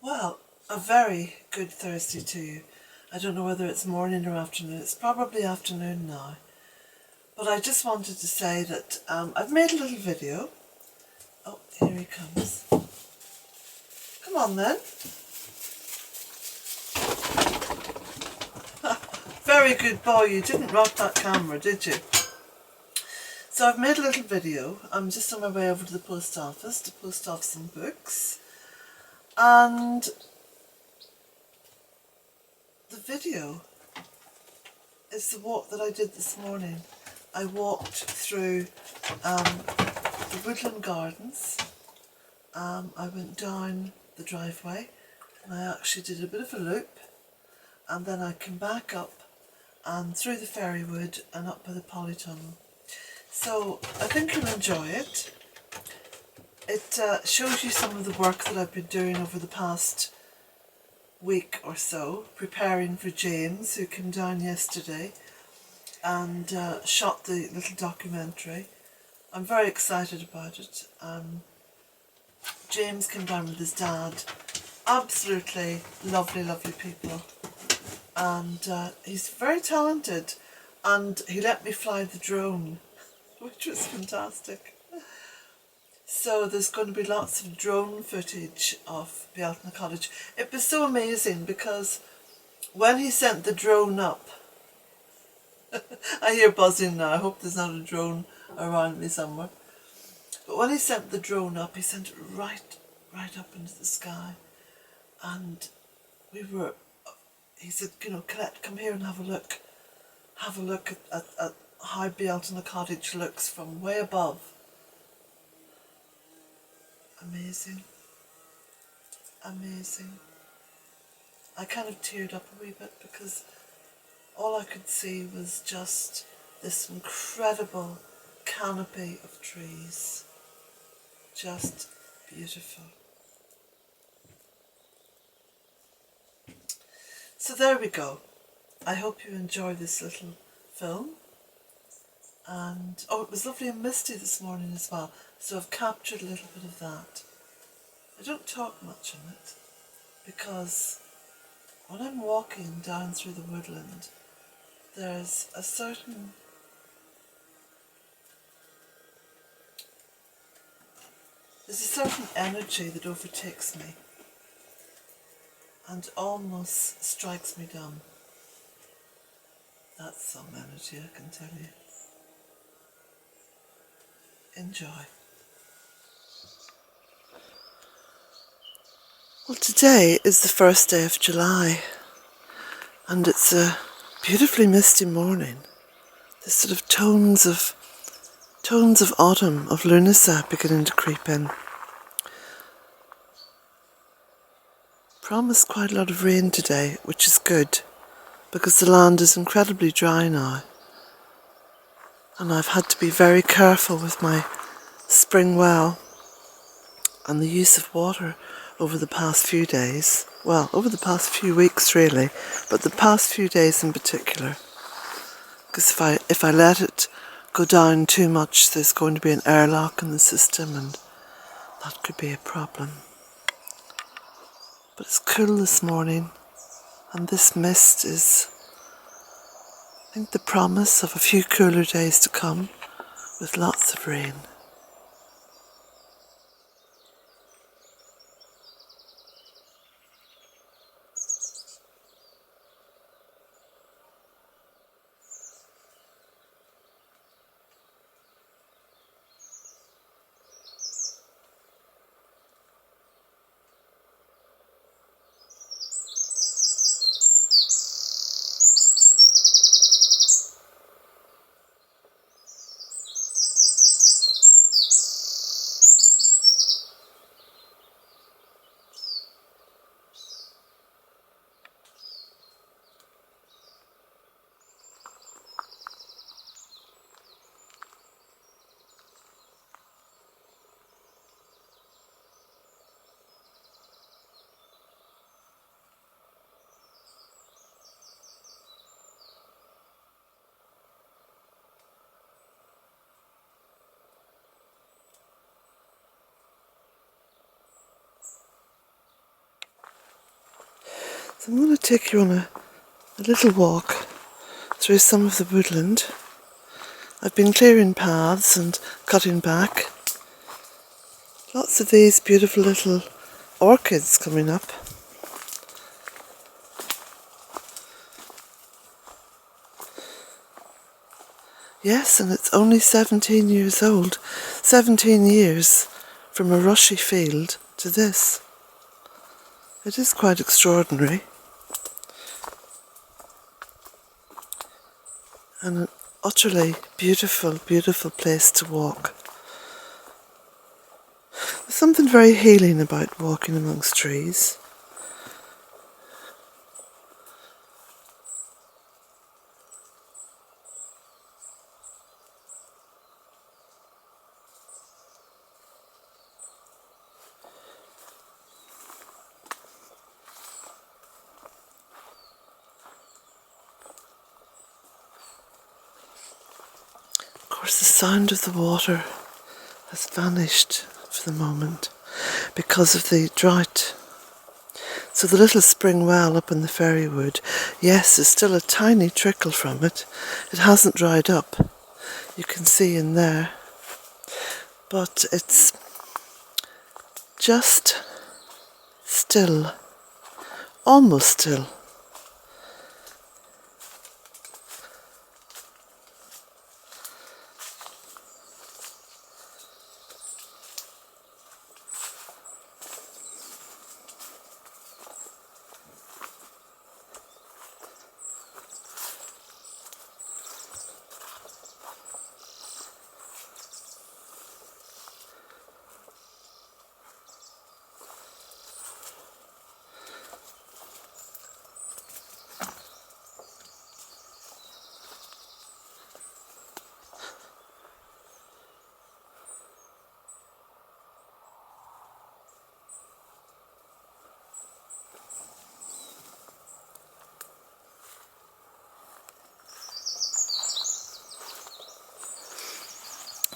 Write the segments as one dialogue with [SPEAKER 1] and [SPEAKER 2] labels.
[SPEAKER 1] Well, a very good Thursday to you. I don't know whether it's morning or afternoon. It's probably afternoon now. But I just wanted to say that I've made a little video. Oh, here he comes. Come on then. Very good boy. You didn't rock that camera, did you? So I've made a little video. I'm just on my way over to the post office to post off some books. And the video is the walk that I did this morning. I walked through the woodland gardens. I went down the driveway and I actually did a bit of a loop, and then I came back up and through the fairy wood and up by the polytunnel. So I think you'll enjoy it. It shows you some of the work that I've been doing over the past week or so, preparing for James, who came down yesterday and shot the little documentary. I'm very excited about it. James came down with his dad. Absolutely lovely, lovely people. And he's very talented, and he let me fly the drone, which was fantastic. So there's going to be lots of drone footage of Bealtaine Cottage. It was so amazing because when he sent the drone up, I hear buzzing now, I hope there's not a drone around me somewhere. But when he sent the drone up, he sent it right up into the sky. And he said, you know, Colette, come here and have a look. Have a look at how Bealtaine Cottage looks from way above. Amazing. Amazing. I kind of teared up a wee bit because all I could see was just this incredible canopy of trees. Just beautiful. So there we go. I hope you enjoy this little film. And oh, it was lovely and misty this morning as well, so I've captured a little bit of that. I don't talk much on it because when I'm walking down through the woodland, there's a certain energy that overtakes me and almost strikes me dumb. That's some energy, I can tell you. Enjoy. Well, today is the first day of July, and it's a beautifully misty morning. There's sort of tones of autumn, of Lunasa beginning to creep in. Promised quite a lot of rain today, which is good, because the land is incredibly dry now. And I've had to be very careful with my spring well and the use of water over the past few days. Well, over the past few weeks really, but the past few days in particular. Because if I let it go down too much, there's going to be an airlock in the system and that could be a problem. But it's cool this morning, and this mist is, I think, the promise of a few cooler days to come with lots of rain. So I'm going to take you on a little walk through some of the woodland. I've been clearing paths and cutting back. Lots of these beautiful little orchids coming up. Yes, and it's only 17 years old. 17 years from a rushy field to this. It is quite extraordinary. And an utterly beautiful, beautiful place to walk. There's something very healing about walking amongst trees. Of course, the sound of the water has vanished for the moment because of the drought. So the little spring well up in the fairy wood, yes, there's still a tiny trickle from it. It hasn't dried up, you can see in there. But it's just still, almost still.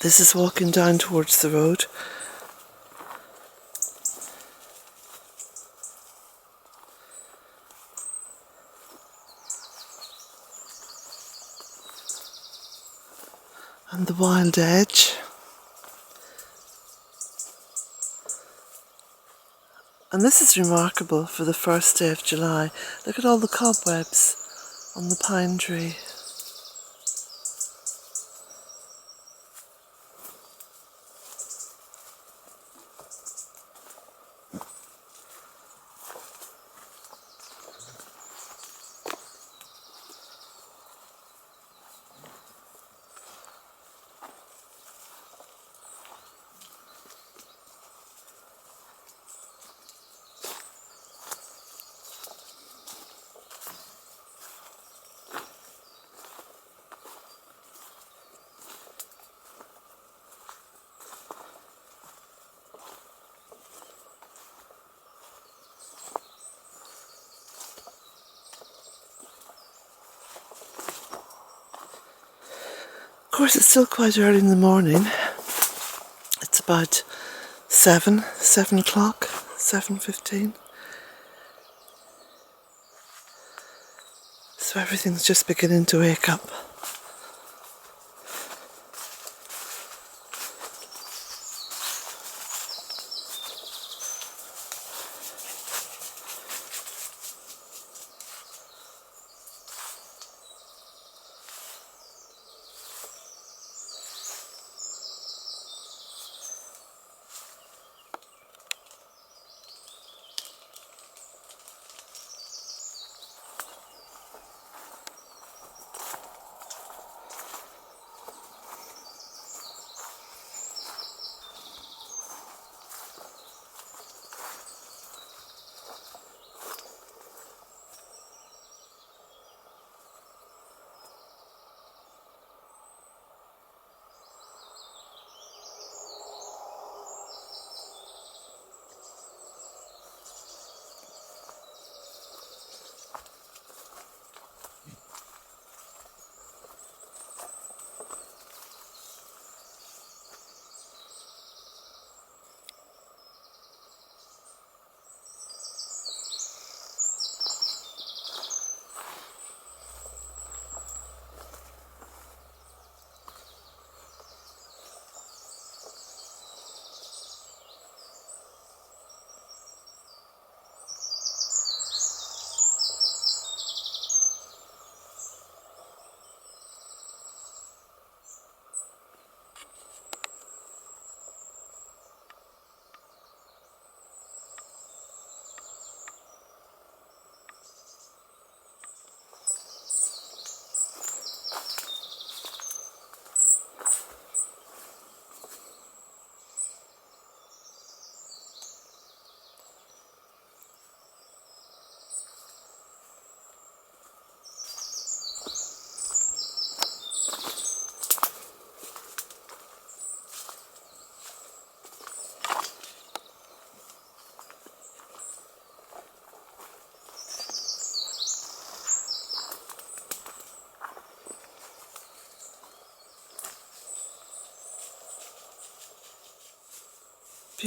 [SPEAKER 1] This is walking down towards the road. And the wild edge. And this is remarkable for the first day of July. Look at all the cobwebs on the pine tree. Of course, it's still quite early in the morning. It's about 7 o'clock, 7:15. So everything's just beginning to wake up.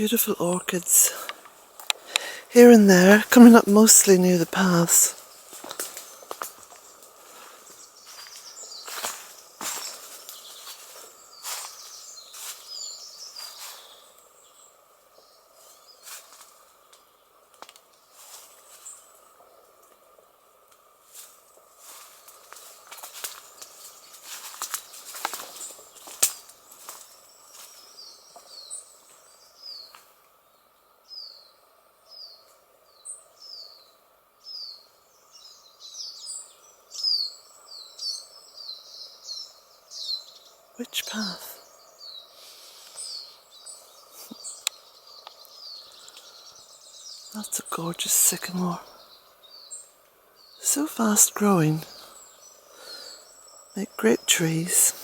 [SPEAKER 1] Beautiful orchids here and there, coming up mostly near the paths. Which path? That's a gorgeous sycamore. So fast growing. Make great trees.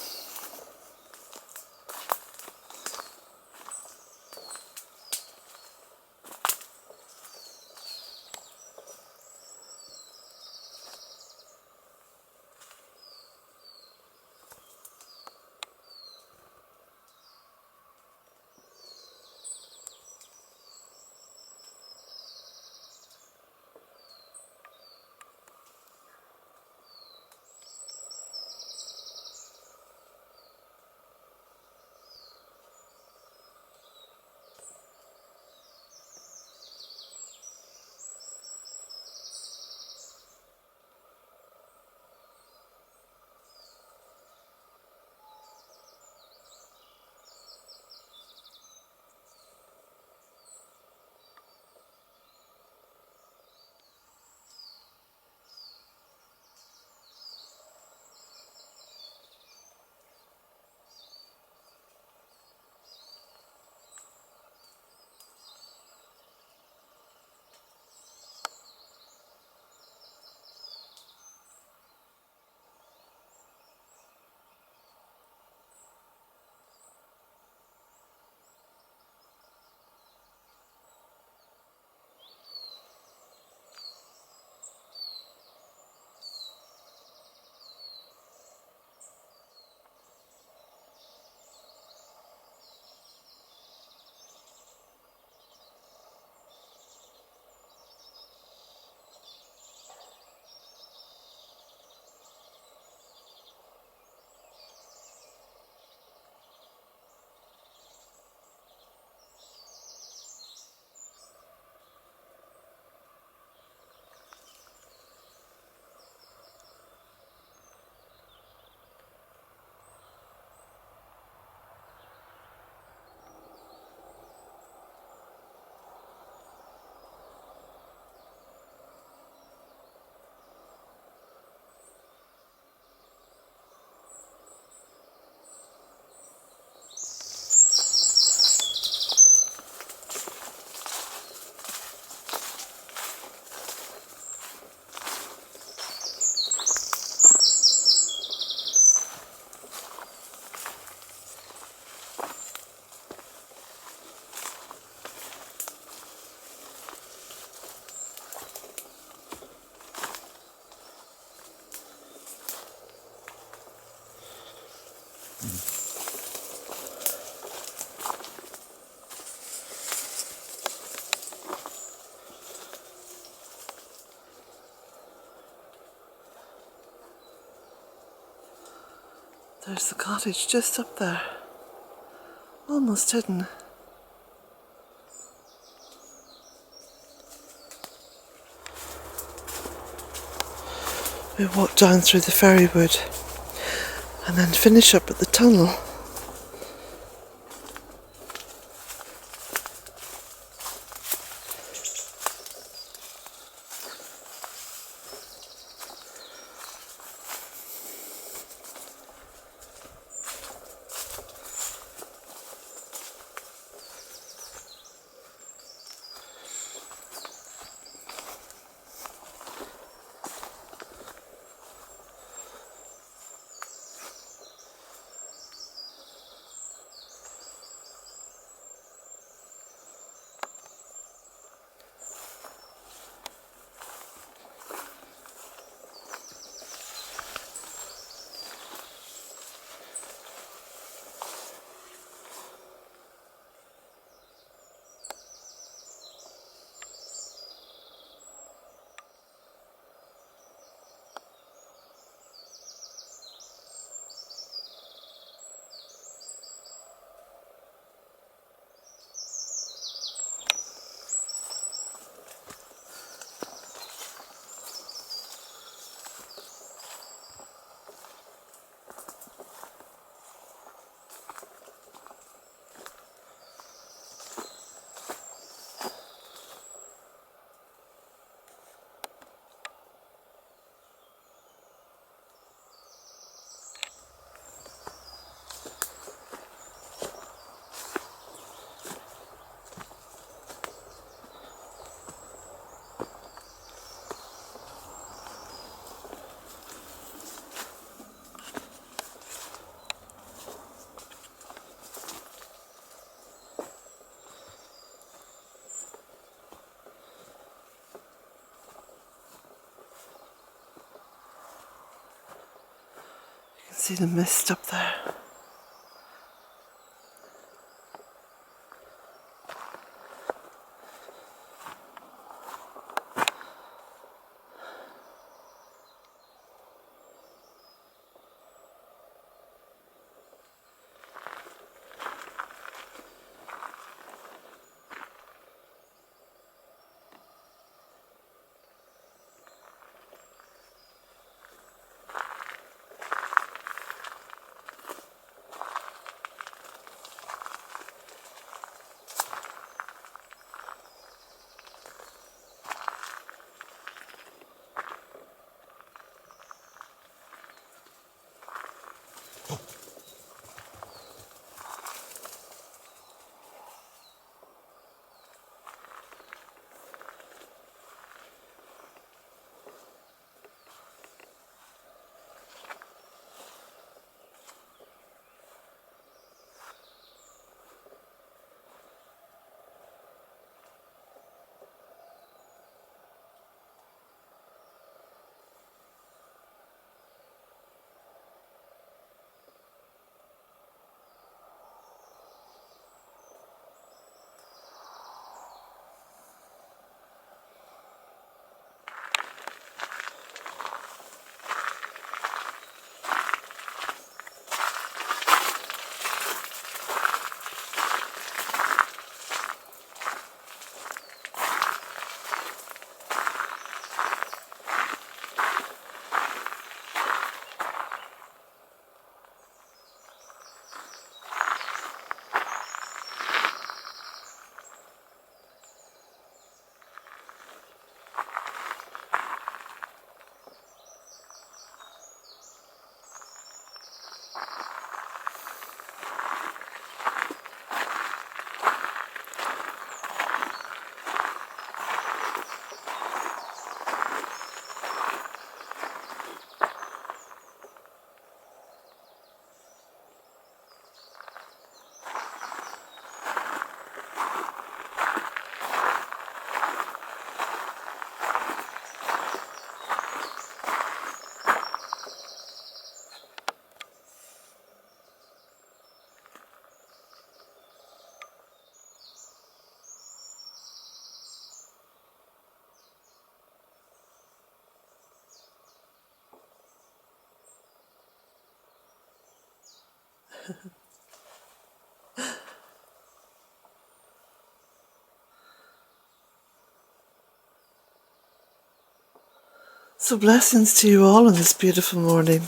[SPEAKER 1] There's the cottage just up there, almost hidden. We walk down through the fairy wood and then finish up at the tunnel. See the mist up there. So blessings to you all on this beautiful morning.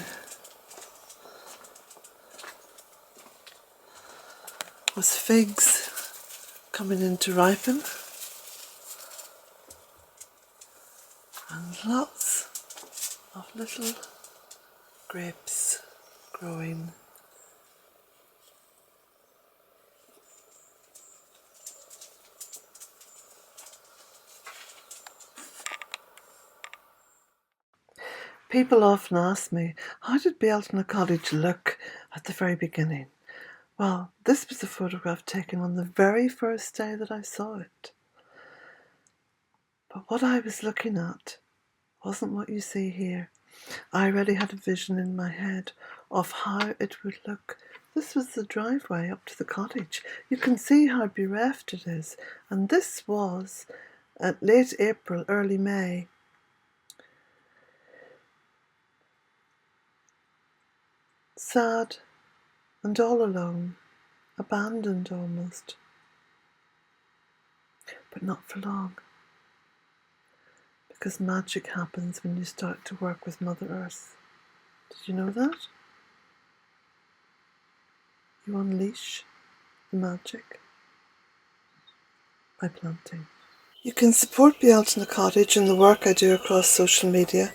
[SPEAKER 1] With figs coming in to ripen and lots of little grapes growing. People often ask me, how did Bealtaine Cottage look at the very beginning? Well, this was a photograph taken on the very first day that I saw it. But what I was looking at wasn't what you see here. I already had a vision in my head of how it would look. This was the driveway up to the cottage. You can see how bereft it is. And this was at late April, early May. Sad and all alone, abandoned almost. But not for long. Because magic happens when you start to work with Mother Earth. Did you know that? You unleash the magic by planting. You can support Bealtaine Cottage and the work I do across social media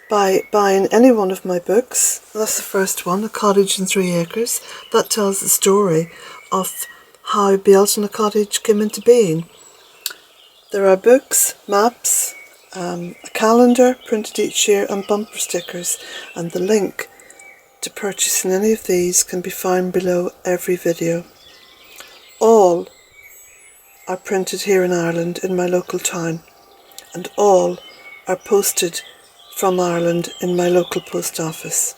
[SPEAKER 1] by buying any one of my books. That's the first one, A Cottage in 3 Acres. That tells the story of how Bealtaine Cottage came into being. There are books, maps, a calendar printed each year and bumper stickers, and the link to purchasing any of these can be found below every video. All are printed here in Ireland in my local town, and all are posted from Ireland in my local post office.